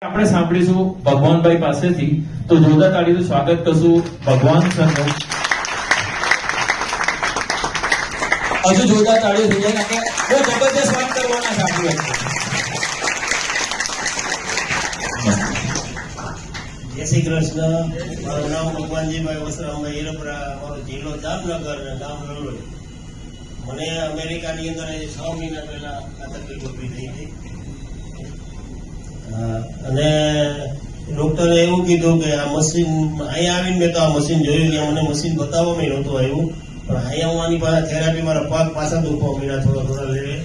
આપણે સાંભળીશું ભગવાનભાઈ પાસેથી, તો જોરદાર તાળીનું સ્વાગત કરશું ભગવાન સરનું. હજુ જોરદાર તાળીઓ થઈ જાય કે બહુ જબરદસ્ત વાત કરવાના છે આપણી વચ્ચે. જય શ્રી કૃષ્ણ. મારું નામ ભગવાનજીભાઈ વસરામભાઈ હિરપરા, મારો જિલ્લો જામનગર અને ગામ રણોલી. મને અમેરિકાની અંદર 6 મહિના પહેલા આ તકલીફ ઉભી થઈ હતી અને ડોક્ટરે એવું કીધું કે આ મશીન અહીંયા આવીને મેં તો આ મશીન જોયું કે મને મશીન બતાવવામાં નહોતું આવ્યું, પણ અહીંયા હું આની પાસે થેરાપી મારા પગ પાછા દુખવા મળ્યા, થોડા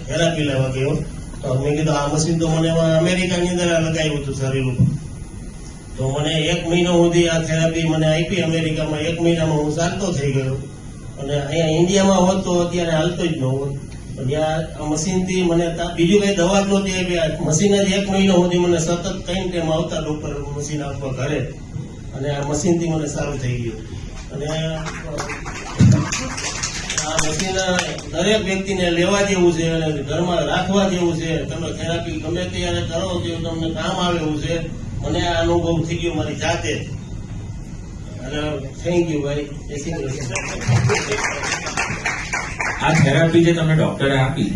થેરાપી લેવા ગયો તો મેં કીધું આ મશીન તો મને અમેરિકાની અંદર લગાવ્યું હતું શરીર ઉપર. તો મને 1 મહિનો સુધી આ થેરાપી મને આપી અમેરિકામાં. 1 મહિનામાં હું ચાલતો થઈ ગયો અને અહીંયા ઇન્ડિયામાં હોત તો અત્યારે હાલતો જ ન હોત. જ્યાં આ મશીનથી મને બીજું કઈ દવા જ નહોતી આપી. મશીન જ 1 મહિનો સુધી મને સતત કઈ ટાઈમ આવતા ડોક્ટર મશીન આપવા ઘરે, અને આ મશીનથી મને સારું થઈ ગયું. અને આ મશીન દરેક વ્યક્તિને લેવા જેવું છે અને ઘરમાં રાખવા જેવું છે. તમે થેરાપી ગમે ત્યારે કરો તેવું તમને કામ આવે એવું છે. મને આ અનુભવ થઈ ગયો મારી જાતે. અને થેન્ક યુ ભાઈ. જય શ્રી કૃષ્ણ. આ થેરાપી જે તમને ડોક્ટરે આપી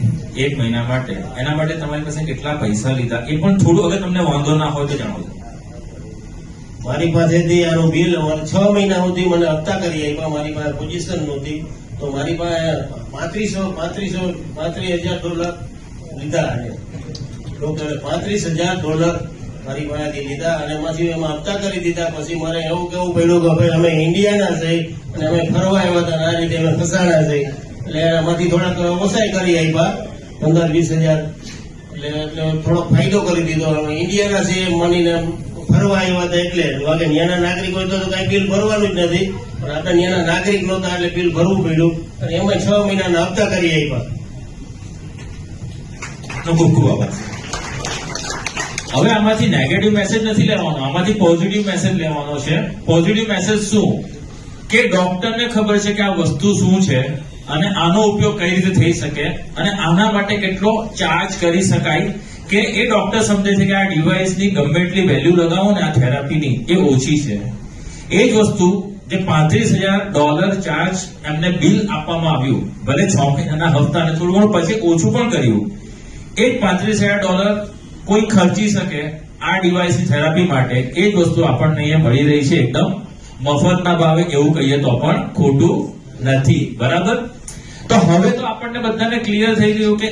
1 મહિના માટે, એના માટે તમારી પાસે કેટલા પૈસા લીધા એ પણ થોડું, અગર તમને વાંધો ના હોય તો જણાવો. મારી પાસેથી આનું બિલ 6 મહિના સુધી મને હપ્તા કરી આપ્યા. મારી પાસે પોઝિશન નહોતી તો મારી પાસે $35,000 લીધા. ડોક્ટરે $35,000 મારી પાસેથી લીધા અને એમાંથી એમાં હપ્તા કરી દીધા. પછી મારે એવું કેવું પડ્યું કે ભાઈ અમે ઇન્ડિયાના છે અને અમે ફરવા આવ્યા હતા, આ રીતે અમે ફસાણા છે, એટલે એમાંથી થોડાક ઓછાઈ કરી આપ્યા 15-20 હજાર. એટલે થોડોક ફાયદો કરી દીધો. અમે ઇન્ડિયાના છે માનીને ફરવા આવ્યા હતા, એટલે વાગે ન્યાના નાગરિક હોય તો કઈ બિલ ભરવાનું જ નથી, પણ આપણે ન્યાના નાગરિક નહોતા એટલે બિલ ભરવું પડ્યું અને એમાં 6 મહિનાના હપ્તા કરી આપ્યા. ખૂબ ખૂબ આભાર. હવે આમાંથી નેગેટિવ મેસેજ નથી લેવાનો, આમાંથી પોઝિટિવ મેસેજ લેવાનો છે. પોઝિટિવ મેસેજ શું કે ડોક્ટરને ખબર છે કે આ વસ્તુ શું છે અને આનો ઉપયોગ કઈ રીતે થઈ શકે અને આના માટે કેટલો ચાર્જ કરી શકાય, કે એ ડોક્ટર સમજે છે કે આ ડિવાઇસની ગમે એટલી વેલ્યુ લગાવો ને આ થેરાપીની એ ઓછી છે. એ જ વસ્તુ જે $35,000 ચાર્જ એમને બિલ આપવામાં આવ્યું, ભલે 6 મહિનાના હપ્તા અને થોડું ઘણું પછી ઓછું પણ કર્યું, એ જ $35,000 કોઈ ખર્ચી શકે આ ડિવાઇસની થેરાપી માટે. એ જ વસ્તુ આપણને અહીંયા મળી રહી છે એકદમ મફતના ભાવે, એવું કહીએ તો પણ ખોટું નથી. બરાબર? તો હવે તો આપણને બધાને ક્લિયર થઈ ગયું કે